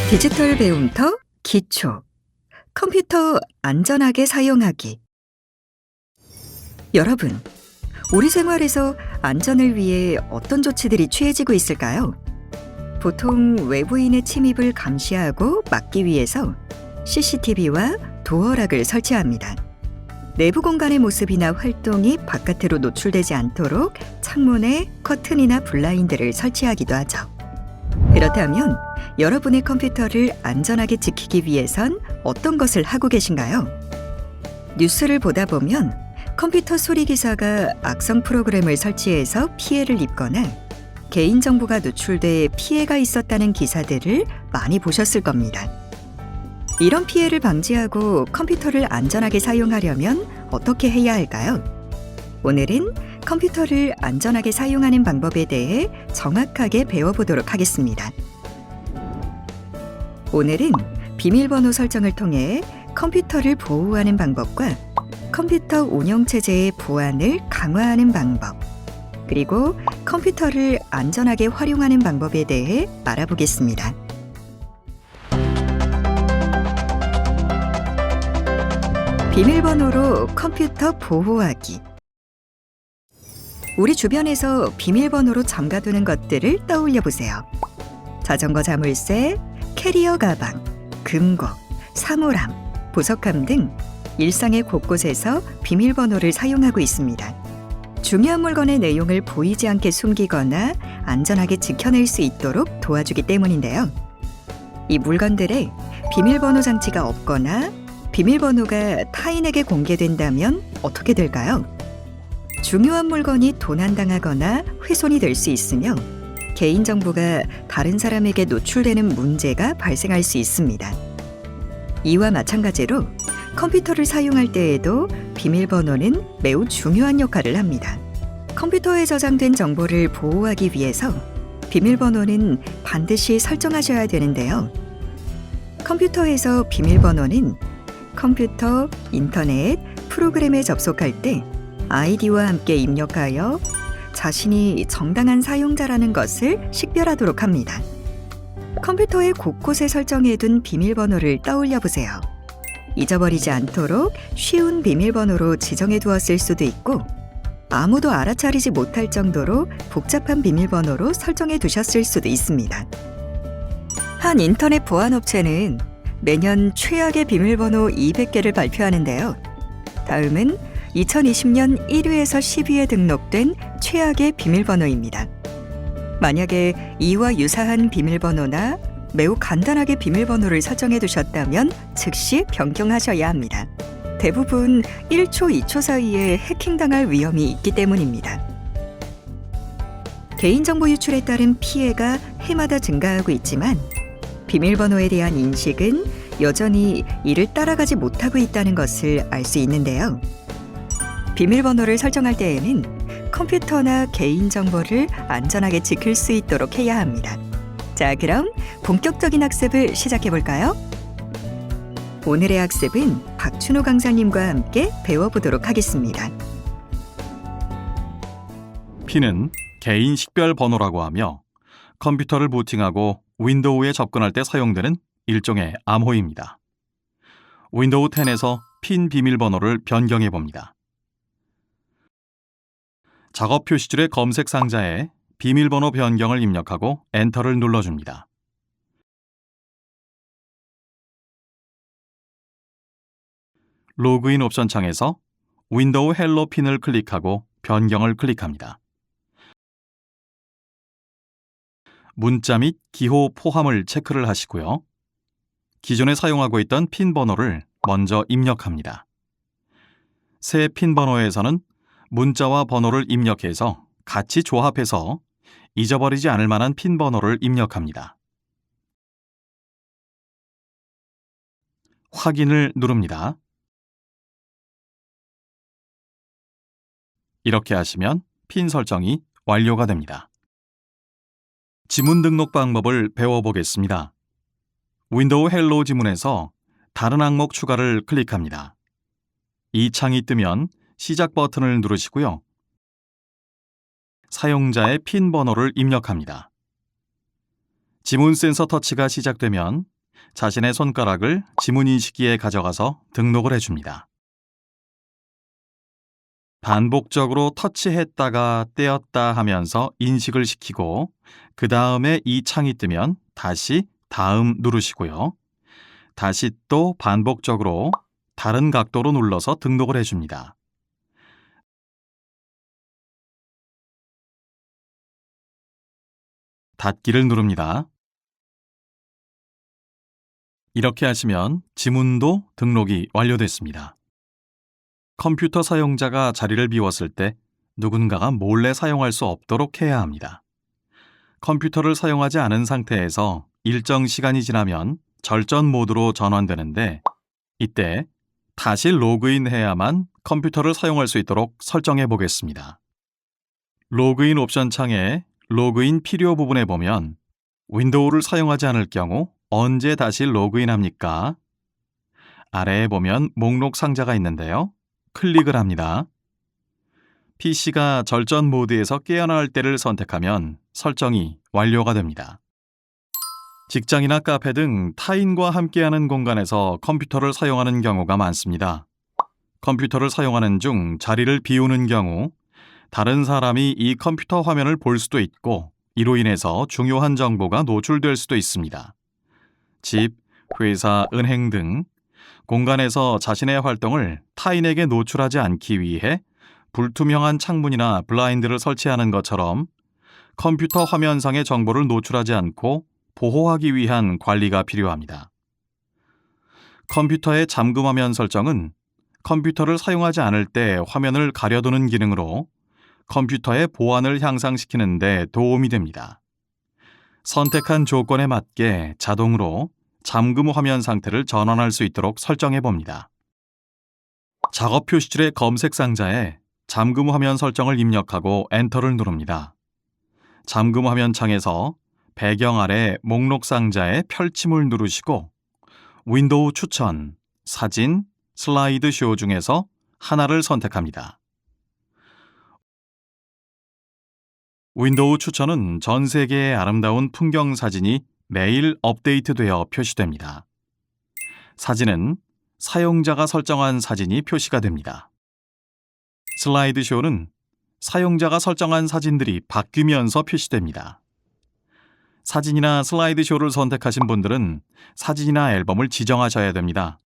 디지털 배움터 기초 컴퓨터 안전하게 사용하기. 여러분, 우리 생활에서 안전을 위해 어떤 조치들이 취해지고 있을까요? 보통 외부인의 침입을 감시하고 막기 위해서 CCTV와 도어락을 설치합니다. 내부 공간의 모습이나 활동이 바깥으로 노출되지 않도록 창문에 커튼이나 블라인드를 설치하기도 하죠. 그렇다면 여러분의 컴퓨터를 안전하게 지키기 위해선 어떤 것을 하고 계신가요? 뉴스를 보다 보면 컴퓨터 수리기사가 악성 프로그램을 설치해서 피해를 입거나 개인정보가 노출돼 피해가 있었다는 기사들을 많이 보셨을 겁니다. 이런 피해를 방지하고 컴퓨터를 안전하게 사용하려면 어떻게 해야 할까요? 오늘은 컴퓨터를 안전하게 사용하는 방법에 대해 정확하게 배워보도록 하겠습니다. 오늘은 비밀번호 설정을 통해 컴퓨터를 보호하는 방법과 컴퓨터 운영체제의 보안을 강화하는 방법, 그리고 컴퓨터를 안전하게 활용하는 방법에 대해 알아보겠습니다. 비밀번호로 컴퓨터 보호하기. 우리 주변에서 비밀번호로 잠가두는 것들을 떠올려 보세요. 자전거 자물쇠, 캐리어 가방, 금고, 사물함, 보석함 등 일상의 곳곳에서 비밀번호를 사용하고 있습니다. 중요한 물건의 내용을 보이지 않게 숨기거나 안전하게 지켜낼 수 있도록 도와주기 때문인데요. 이 물건들에 비밀번호 장치가 없거나 비밀번호가 타인에게 공개된다면 어떻게 될까요? 중요한 물건이 도난당하거나 훼손이 될 수 있으며 개인정보가 다른 사람에게 노출되는 문제가 발생할 수 있습니다. 이와 마찬가지로 컴퓨터를 사용할 때에도 비밀번호는 매우 중요한 역할을 합니다. 컴퓨터에 저장된 정보를 보호하기 위해서 비밀번호는 반드시 설정하셔야 되는데요. 컴퓨터에서 비밀번호는 컴퓨터, 인터넷, 프로그램에 접속할 때 아이디와 함께 입력하여 자신이 정당한 사용자라는 것을 식별하도록 합니다. 컴퓨터의 곳곳에 설정해둔 비밀번호를 떠올려 보세요. 잊어버리지 않도록 쉬운 비밀번호로 지정해 두었을 수도 있고 아무도 알아차리지 못할 정도로 복잡한 비밀번호로 설정해 두셨을 수도 있습니다. 한 인터넷 보안업체는 매년 최악의 비밀번호 200개를 발표하는데요. 다음은 2020년 1위에서 10위에 등록된 최악의 비밀번호입니다. 만약에 이와 유사한 비밀번호나 매우 간단하게 비밀번호를 설정해 두셨다면 즉시 변경하셔야 합니다. 대부분 1초, 2초 사이에 해킹당할 위험이 있기 때문입니다. 개인정보 유출에 따른 피해가 해마다 증가하고 있지만 비밀번호에 대한 인식은 여전히 이를 따라가지 못하고 있다는 것을 알 수 있는데요. 비밀번호를 설정할 때에는 컴퓨터나 개인정보를 안전하게 지킬 수 있도록 해야 합니다. 자, 그럼 본격적인 학습을 시작해 볼까요? 오늘의 학습은 박춘호 강사님과 함께 배워보도록 하겠습니다. P는 개인 식별 번호라고 하며 컴퓨터를 부팅하고 윈도우에 접근할 때 사용되는 일종의 암호입니다. 윈도우 10에서 핀 비밀번호를 변경해 봅니다. 작업 표시줄의 검색 상자에 비밀번호 변경을 입력하고 엔터를 눌러줍니다. 로그인 옵션 창에서 윈도우 헬로 핀을 클릭하고 변경을 클릭합니다. 문자 및 기호 포함을 체크를 하시고요. 기존에 사용하고 있던 핀 번호를 먼저 입력합니다. 새 핀 번호에서는 문자와 번호를 입력해서 같이 조합해서 잊어버리지 않을 만한 핀 번호를 입력합니다. 확인을 누릅니다. 이렇게 하시면 핀 설정이 완료가 됩니다. 지문 등록 방법을 배워보겠습니다. 윈도우 헬로 지문에서 다른 항목 추가를 클릭합니다. 이 창이 뜨면 시작 버튼을 누르시고요. 사용자의 핀 번호를 입력합니다. 지문 센서 터치가 시작되면 자신의 손가락을 지문 인식기에 가져가서 등록을 해줍니다. 반복적으로 터치했다가 떼었다 하면서 인식을 시키고 그 다음에 이 창이 뜨면 다시 다음 누르시고요. 다시 또 반복적으로 다른 각도로 눌러서 등록을 해줍니다. 닫기를 누릅니다. 이렇게 하시면 지문도 등록이 완료됐습니다. 컴퓨터 사용자가 자리를 비웠을 때 누군가가 몰래 사용할 수 없도록 해야 합니다. 컴퓨터를 사용하지 않은 상태에서 일정 시간이 지나면 절전 모드로 전환되는데 이때 다시 로그인해야만 컴퓨터를 사용할 수 있도록 설정해 보겠습니다. 로그인 옵션 창에 로그인 필요 부분에 보면 윈도우를 사용하지 않을 경우 언제 다시 로그인합니까? 아래에 보면 목록 상자가 있는데요. 클릭을 합니다. PC가 절전 모드에서 깨어날 때를 선택하면 설정이 완료가 됩니다. 직장이나 카페 등 타인과 함께하는 공간에서 컴퓨터를 사용하는 경우가 많습니다. 컴퓨터를 사용하는 중 자리를 비우는 경우 다른 사람이 이 컴퓨터 화면을 볼 수도 있고 이로 인해서 중요한 정보가 노출될 수도 있습니다. 집, 회사, 은행 등 공간에서 자신의 활동을 타인에게 노출하지 않기 위해 불투명한 창문이나 블라인드를 설치하는 것처럼 컴퓨터 화면상의 정보를 노출하지 않고 보호하기 위한 관리가 필요합니다. 컴퓨터의 잠금 화면 설정은 컴퓨터를 사용하지 않을 때 화면을 가려두는 기능으로 컴퓨터의 보안을 향상시키는 데 도움이 됩니다. 선택한 조건에 맞게 자동으로 잠금 화면 상태를 전환할 수 있도록 설정해 봅니다. 작업 표시줄의 검색 상자에 잠금 화면 설정을 입력하고 엔터를 누릅니다. 잠금 화면 창에서 배경 아래 목록 상자에 펼침을 누르시고 윈도우 추천, 사진, 슬라이드 쇼 중에서 하나를 선택합니다. 윈도우 추천은 전 세계의 아름다운 풍경 사진이 매일 업데이트되어 표시됩니다. 사진은 사용자가 설정한 사진이 표시가 됩니다. 슬라이드 쇼는 사용자가 설정한 사진들이 바뀌면서 표시됩니다. 사진이나 슬라이드 쇼를 선택하신 분들은 사진이나 앨범을 지정하셔야 됩니다.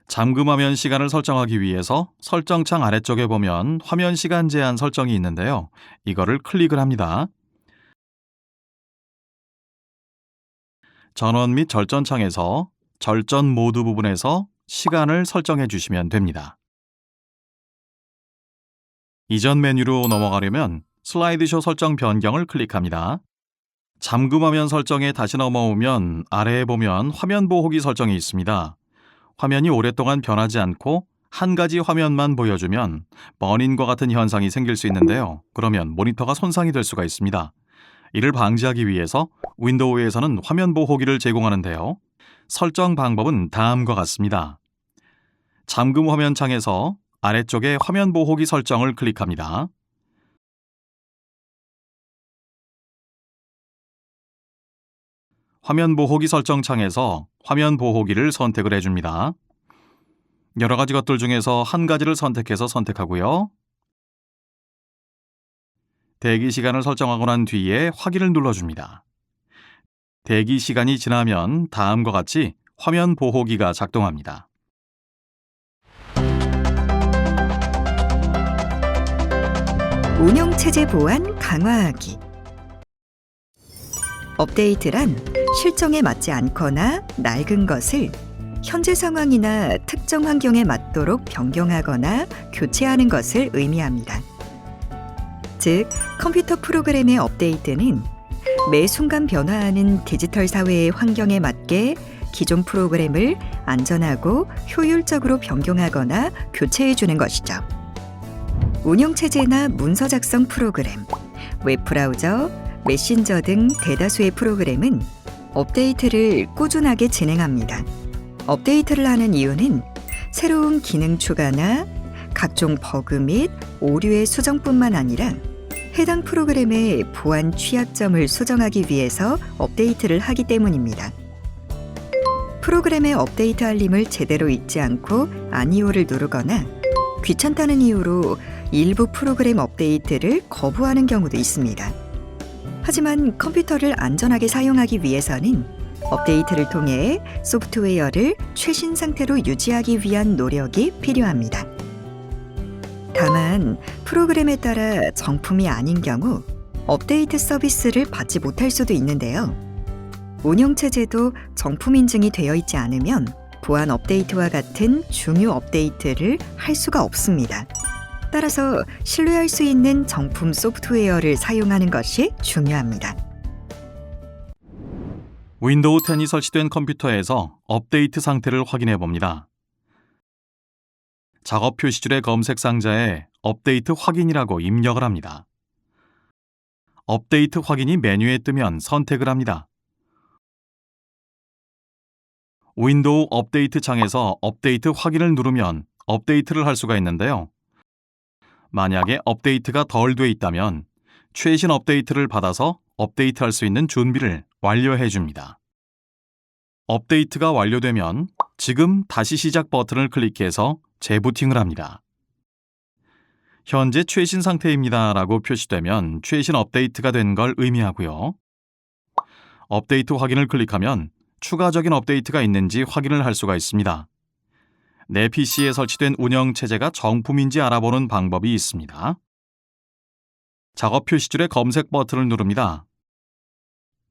잠금 화면 시간을 설정하기 위해서 설정창 아래쪽에 보면 화면 시간 제한 설정이 있는데요. 이거를 클릭을 합니다. 전원 및 절전 창에서 절전 모드 부분에서 시간을 설정해 주시면 됩니다. 이전 메뉴로 넘어가려면 슬라이드쇼 설정 변경을 클릭합니다. 잠금 화면 설정에 다시 넘어오면 아래에 보면 화면 보호기 설정이 있습니다. 화면이 오랫동안 변하지 않고 한 가지 화면만 보여주면 버닝과 같은 현상이 생길 수 있는데요. 그러면 모니터가 손상이 될 수가 있습니다. 이를 방지하기 위해서 윈도우에서는 화면 보호기를 제공하는데요. 설정 방법은 다음과 같습니다. 잠금 화면 창에서 아래쪽에 화면 보호기 설정을 클릭합니다. 화면 보호기 설정 창에서 화면 보호기를 선택을 해줍니다. 여러 가지 것들 중에서 한 가지를 선택해서 선택하고요. 대기 시간을 설정하고 난 뒤에 확인을 눌러줍니다. 대기 시간이 지나면 다음과 같이 화면 보호기가 작동합니다. 운영체제 보안 강화하기. 업데이트란 실정에 맞지 않거나 낡은 것을 현재 상황이나 특정 환경에 맞도록 변경하거나 교체하는 것을 의미합니다. 즉, 컴퓨터 프로그램의 업데이트는 매 순간 변화하는 디지털 사회의 환경에 맞게 기존 프로그램을 안전하고 효율적으로 변경하거나 교체해 주는 것이죠. 운영체제나 문서 작성 프로그램, 웹브라우저, 메신저 등 대다수의 프로그램은 업데이트를 꾸준하게 진행합니다. 업데이트를 하는 이유는 새로운 기능 추가나 각종 버그 및 오류의 수정뿐만 아니라 해당 프로그램의 보안 취약점을 수정하기 위해서 업데이트를 하기 때문입니다. 프로그램의 업데이트 알림을 제대로 읽지 않고 아니오를 누르거나 귀찮다는 이유로 일부 프로그램 업데이트를 거부하는 경우도 있습니다. 하지만 컴퓨터를 안전하게 사용하기 위해서는 업데이트를 통해 소프트웨어를 최신 상태로 유지하기 위한 노력이 필요합니다. 다만 프로그램에 따라 정품이 아닌 경우 업데이트 서비스를 받지 못할 수도 있는데요. 운영체제도 정품 인증이 되어 있지 않으면 보안 업데이트와 같은 중요 업데이트를 할 수가 없습니다. 따라서 신뢰할 수 있는 정품 소프트웨어를 사용하는 것이 중요합니다. 윈도우 10이 설치된 컴퓨터에서 업데이트 상태를 확인해 봅니다. 작업 표시줄의 검색 상자에 업데이트 확인이라고 입력을 합니다. 업데이트 확인이 메뉴에 뜨면 선택을 합니다. 윈도우 업데이트 창에서 업데이트 확인을 누르면 업데이트를 할 수가 있는데요. 만약에 업데이트가 덜 돼 있다면 최신 업데이트를 받아서 업데이트할 수 있는 준비를 완료해 줍니다. 업데이트가 완료되면 지금 다시 시작 버튼을 클릭해서 재부팅을 합니다. 현재 최신 상태입니다 라고 표시되면 최신 업데이트가 된 걸 의미하고요. 업데이트 확인을 클릭하면 추가적인 업데이트가 있는지 확인을 할 수가 있습니다. 내 PC에 설치된 운영체제가 정품인지 알아보는 방법이 있습니다. 작업 표시줄의 검색 버튼을 누릅니다.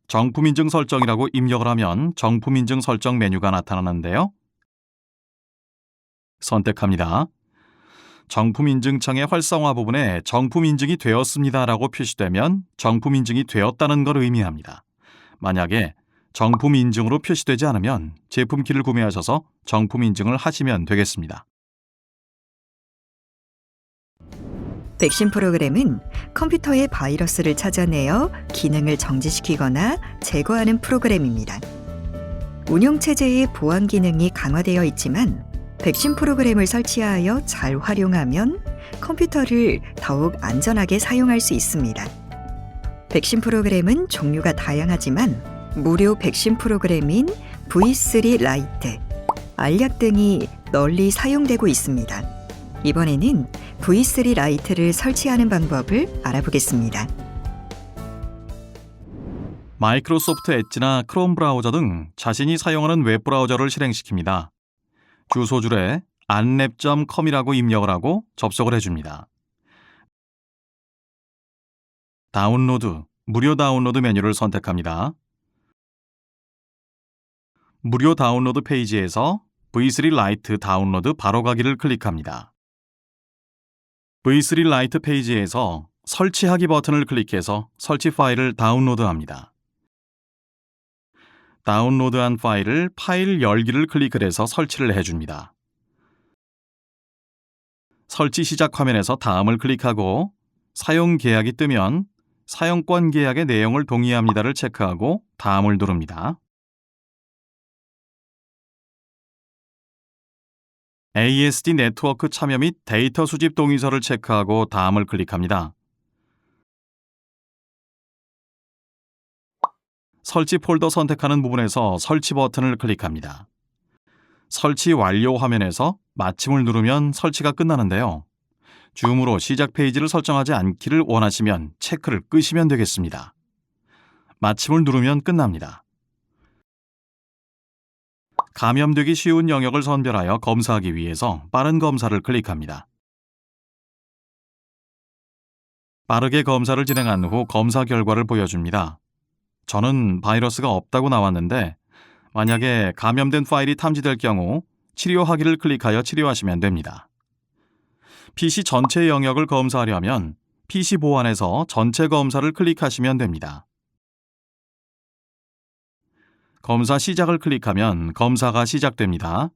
정품인증 설정이라고 입력을 하면 정품인증 설정 메뉴가 나타나는데요. 선택합니다. 정품인증창의 활성화 부분에 정품인증이 되었습니다 라고 표시되면 정품인증이 되었다는 걸 의미합니다. 만약에 정품인증으로 표시되지 않으면 제품키를 구매하셔서 정품인증을 하시면 되겠습니다. 백신 프로그램은 컴퓨터의 바이러스를 찾아내어 기능을 정지시키거나 제거하는 프로그램입니다. 운영체제의 보안 기능이 강화되어 있지만 백신 프로그램을 설치하여 잘 활용하면 컴퓨터를 더욱 안전하게 사용할 수 있습니다. 백신 프로그램은 종류가 다양하지만 무료 백신 프로그램인 V3 라이트, 알약 등이 널리 사용되고 있습니다. 이번에는 V3 라이트를 설치하는 방법을 알아보겠습니다. 마이크로소프트 엣지나 크롬 브라우저 등 자신이 사용하는 웹브라우저를 실행시킵니다. 주소줄에 anlab.com이라고 입력을 하고 접속을 해줍니다. 다운로드, 무료 다운로드 메뉴를 선택합니다. 무료 다운로드 페이지에서 V3 라이트 다운로드 바로가기를 클릭합니다. V3 라이트 페이지에서 설치하기 버튼을 클릭해서 설치 파일을 다운로드합니다. 다운로드한 파일을 파일 열기를 클릭을 해서 설치를 해줍니다. 설치 시작 화면에서 다음을 클릭하고 사용 계약이 뜨면 사용권 계약의 내용을 동의합니다를 체크하고 다음을 누릅니다. ASD 네트워크 참여 및 데이터 수집 동의서를 체크하고 다음을 클릭합니다. 설치 폴더 선택하는 부분에서 설치 버튼을 클릭합니다. 설치 완료 화면에서 마침을 누르면 설치가 끝나는데요. 줌으로 시작 페이지를 설정하지 않기를 원하시면 체크를 끄시면 되겠습니다. 마침을 누르면 끝납니다. 감염되기 쉬운 영역을 선별하여 검사하기 위해서 빠른 검사를 클릭합니다. 빠르게 검사를 진행한 후 검사 결과를 보여줍니다. 저는 바이러스가 없다고 나왔는데 만약에 감염된 파일이 탐지될 경우 치료하기를 클릭하여 치료하시면 됩니다. PC 전체 영역을 검사하려면 PC 보안에서 전체 검사를 클릭하시면 됩니다. 검사 시작을 클릭하면 검사가 시작됩니다.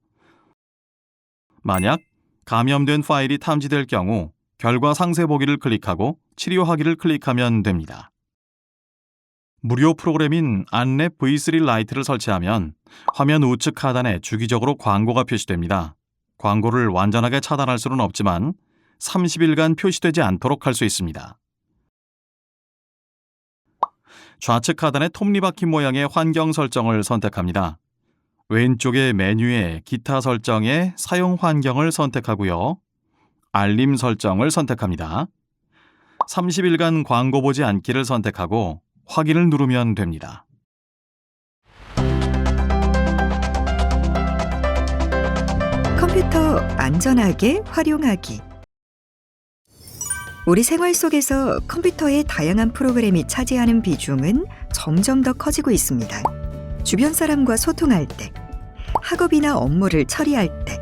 만약 감염된 파일이 탐지될 경우 결과 상세 보기를 클릭하고 치료하기를 클릭하면 됩니다. 무료 프로그램인 안랩 V3 라이트를 설치하면 화면 우측 하단에 주기적으로 광고가 표시됩니다. 광고를 완전하게 차단할 수는 없지만 30일간 표시되지 않도록 할 수 있습니다. 좌측 하단의 톱니바퀴 모양의 환경 설정을 선택합니다. 왼쪽의 메뉴에 기타 설정에 사용 환경을 선택하고요. 알림 설정을 선택합니다. 30일간 광고 보지 않기를 선택하고 확인을 누르면 됩니다. 컴퓨터 안전하게 활용하기. 우리 생활 속에서 컴퓨터의 다양한 프로그램이 차지하는 비중은 점점 더 커지고 있습니다. 주변 사람과 소통할 때, 학업이나 업무를 처리할 때,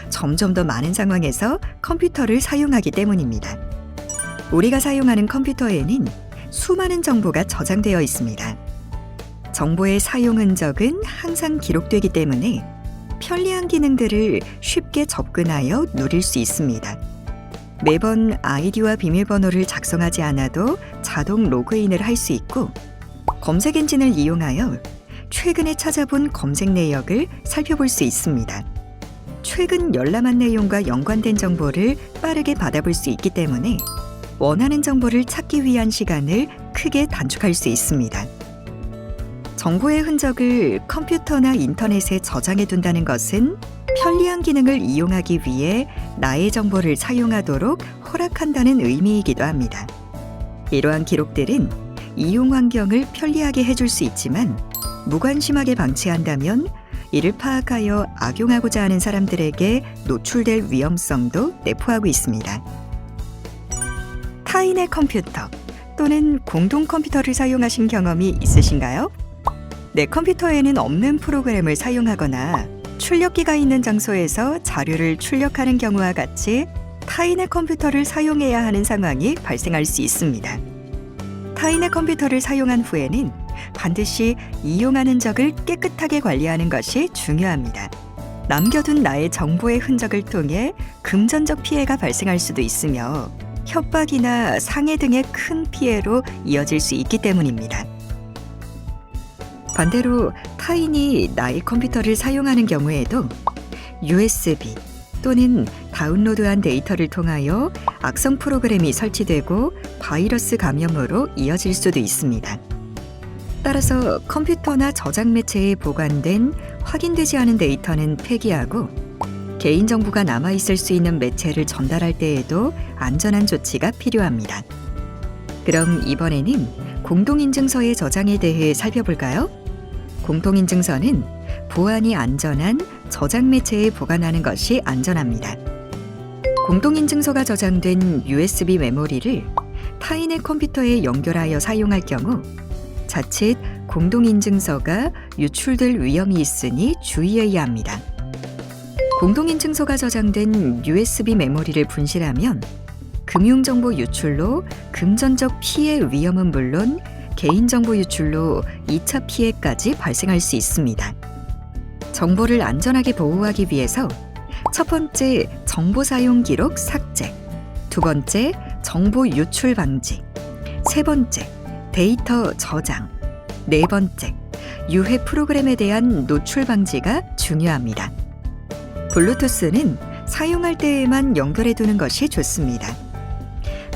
점점 더 많은 상황에서 컴퓨터를 사용하기 때문입니다. 우리가 사용하는 컴퓨터에는 수많은 정보가 저장되어 있습니다. 정보의 사용 흔적은 항상 기록되기 때문에 편리한 기능들을 쉽게 접근하여 누릴 수 있습니다. 매번 아이디와 비밀번호를 작성하지 않아도 자동 로그인을 할 수 있고, 검색 엔진을 이용하여 최근에 찾아본 검색 내역을 살펴볼 수 있습니다. 최근 열람한 내용과 연관된 정보를 빠르게 받아볼 수 있기 때문에 원하는 정보를 찾기 위한 시간을 크게 단축할 수 있습니다. 정보의 흔적을 컴퓨터나 인터넷에 저장해 둔다는 것은 편리한 기능을 이용하기 위해 나의 정보를 사용하도록 허락한다는 의미이기도 합니다. 이러한 기록들은 이용 환경을 편리하게 해줄 수 있지만 무관심하게 방치한다면 이를 파악하여 악용하고자 하는 사람들에게 노출될 위험성도 내포하고 있습니다. 타인의 컴퓨터 또는 공동 컴퓨터를 사용하신 경험이 있으신가요? 내 컴퓨터에는 없는 프로그램을 사용하거나 출력기가 있는 장소에서 자료를 출력하는 경우와 같이 타인의 컴퓨터를 사용해야 하는 상황이 발생할 수 있습니다. 타인의 컴퓨터를 사용한 후에는 반드시 이용한 흔적을 깨끗하게 관리하는 것이 중요합니다. 남겨둔 나의 정보의 흔적을 통해 금전적 피해가 발생할 수도 있으며 협박이나 상해 등의 큰 피해로 이어질 수 있기 때문입니다. 반대로 타인이 나의 컴퓨터를 사용하는 경우에도 USB 또는 다운로드한 데이터를 통하여 악성 프로그램이 설치되고 바이러스 감염으로 이어질 수도 있습니다. 따라서 컴퓨터나 저장 매체에 보관된 확인되지 않은 데이터는 폐기하고 개인정보가 남아있을 수 있는 매체를 전달할 때에도 안전한 조치가 필요합니다. 그럼 이번에는 공동인증서의 저장에 대해 살펴볼까요? 공동인증서는 보안이 안전한 저장 매체에 보관하는 것이 안전합니다. 공동인증서가 저장된 USB 메모리를 타인의 컴퓨터에 연결하여 사용할 경우 자칫 공동인증서가 유출될 위험이 있으니 주의해야 합니다. 공동인증서가 저장된 USB 메모리를 분실하면 금융정보 유출로 금전적 피해 위험은 물론 개인정보 유출로 2차 피해까지 발생할 수 있습니다. 정보를 안전하게 보호하기 위해서 첫 번째, 정보 사용 기록 삭제, 두 번째, 정보 유출 방지, 세 번째, 데이터 저장, 네 번째, 유해 프로그램에 대한 노출 방지가 중요합니다. 블루투스는 사용할 때에만 연결해 두는 것이 좋습니다.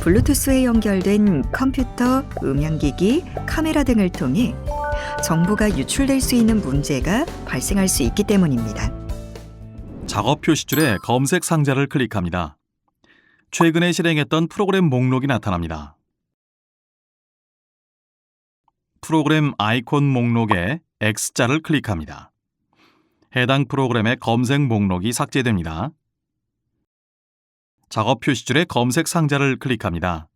블루투스에 연결된 컴퓨터, 음향기기, 카메라 등을 통해 정보가 유출될 수 있는 문제가 발생할 수 있기 때문입니다. 작업 표시줄에 검색 상자를 클릭합니다. 최근에 실행했던 프로그램 목록이 나타납니다. 프로그램 아이콘 목록에 X자를 클릭합니다. 해당 프로그램의 검색 목록이 삭제됩니다. 작업 표시줄에 검색 상자를 클릭합니다.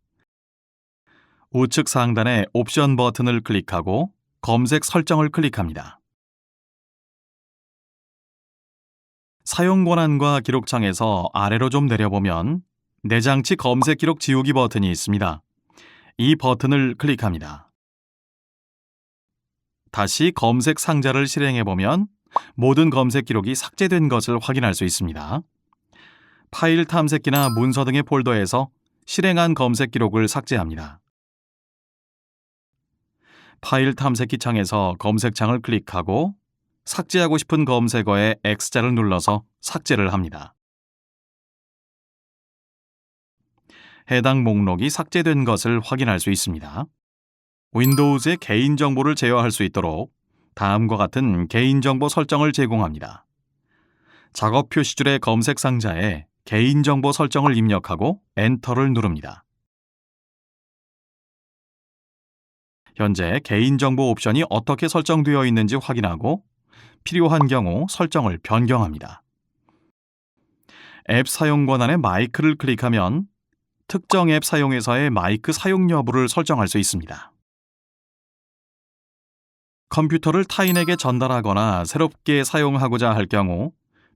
우측 상단의 옵션 버튼을 클릭하고 검색 설정을 클릭합니다. 사용 권한과 기록창에서 아래로 좀 내려보면 내 장치 검색 기록 지우기 버튼이 있습니다. 이 버튼을 클릭합니다. 다시 검색 상자를 실행해보면 모든 검색 기록이 삭제된 것을 확인할 수 있습니다. 파일 탐색기나 문서 등의 폴더에서 실행한 검색 기록을 삭제합니다. 파일 탐색기 창에서 검색창을 클릭하고 삭제하고 싶은 검색어에 X자를 눌러서 삭제를 합니다. 해당 목록이 삭제된 것을 확인할 수 있습니다. 윈도우즈의 개인정보를 제어할 수 있도록 다음과 같은 개인정보 설정을 제공합니다. 작업 표시줄의 검색 상자에 개인정보 설정을 입력하고 엔터를 누릅니다. 현재 개인정보 옵션이 어떻게 설정되어 있는지 확인하고 필요한 경우 설정을 변경합니다. 앱 사용 권한의 마이크를 클릭하면 특정 앱 사용에서의 마이크 사용 여부를 설정할 수 있습니다. 컴퓨터를 타인에게 전달하거나 새롭게 사용하고자 할 경우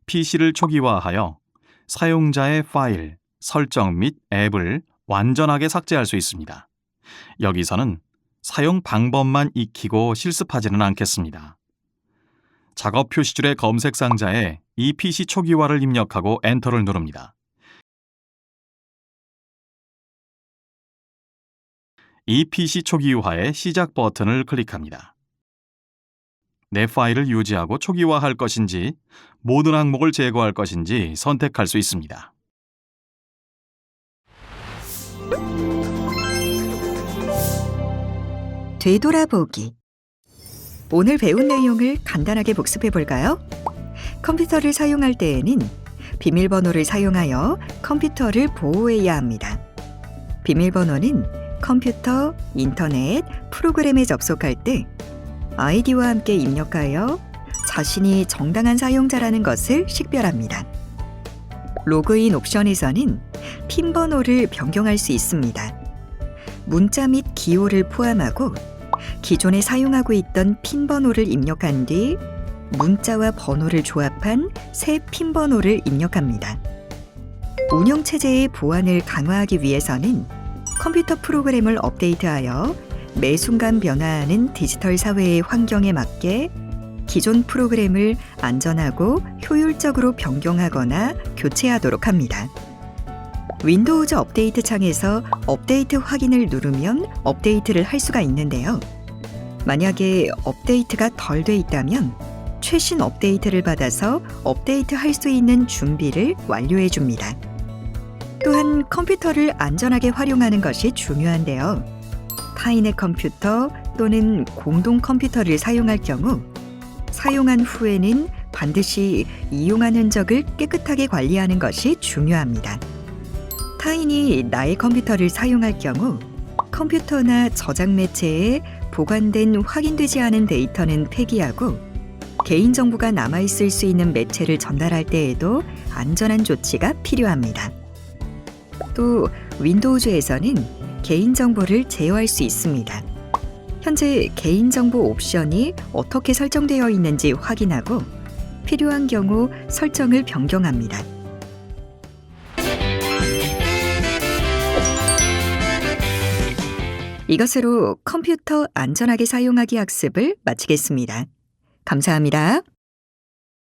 PC를 초기화하여 사용자의 파일, 설정 및 앱을 완전하게 삭제할 수 있습니다. 여기서는 사용 방법만 익히고 실습하지는 않겠습니다. 작업 표시줄의 검색 상자에 이 PC 초기화를 입력하고 엔터를 누릅니다. 이 PC 초기화의 시작 버튼을 클릭합니다. 내 파일을 유지하고 초기화할 것인지 모든 항목을 제거할 것인지 선택할 수 있습니다. 되돌아보기. 오늘 배운 내용을 간단하게 복습해 볼까요? 컴퓨터를 사용할 때에는 비밀번호를 사용하여 컴퓨터를 보호해야 합니다. 비밀번호는 컴퓨터, 인터넷, 프로그램에 접속할 때 아이디와 함께 입력하여 자신이 정당한 사용자라는 것을 식별합니다. 로그인 옵션에서는 핀 번호를 변경할 수 있습니다. 문자 및 기호를 포함하고 기존에 사용하고 있던 핀 번호를 입력한 뒤 문자와 번호를 조합한 새 핀 번호를 입력합니다. 운영체제의 보안을 강화하기 위해서는 컴퓨터 프로그램을 업데이트하여 매 순간 변화하는 디지털 사회의 환경에 맞게 기존 프로그램을 안전하고 효율적으로 변경하거나 교체하도록 합니다. 윈도우즈 업데이트 창에서 업데이트 확인을 누르면 업데이트를 할 수가 있는데요. 만약에 업데이트가 덜 돼 있다면 최신 업데이트를 받아서 업데이트 할 수 있는 준비를 완료해 줍니다. 또한 컴퓨터를 안전하게 활용하는 것이 중요한데요. 타인의 컴퓨터 또는 공동 컴퓨터를 사용할 경우 사용한 후에는 반드시 이용한 흔적을 깨끗하게 관리하는 것이 중요합니다. 타인이 나의 컴퓨터를 사용할 경우 컴퓨터나 저장 매체에 보관된 확인되지 않은 데이터는 폐기하고 개인정보가 남아있을 수 있는 매체를 전달할 때에도 안전한 조치가 필요합니다. 또 윈도우즈에서는 개인정보를 제어할 수 있습니다. 현재 개인정보 옵션이 어떻게 설정되어 있는지 확인하고 필요한 경우 설정을 변경합니다. 이것으로 컴퓨터 안전하게 사용하기 학습을 마치겠습니다. 감사합니다.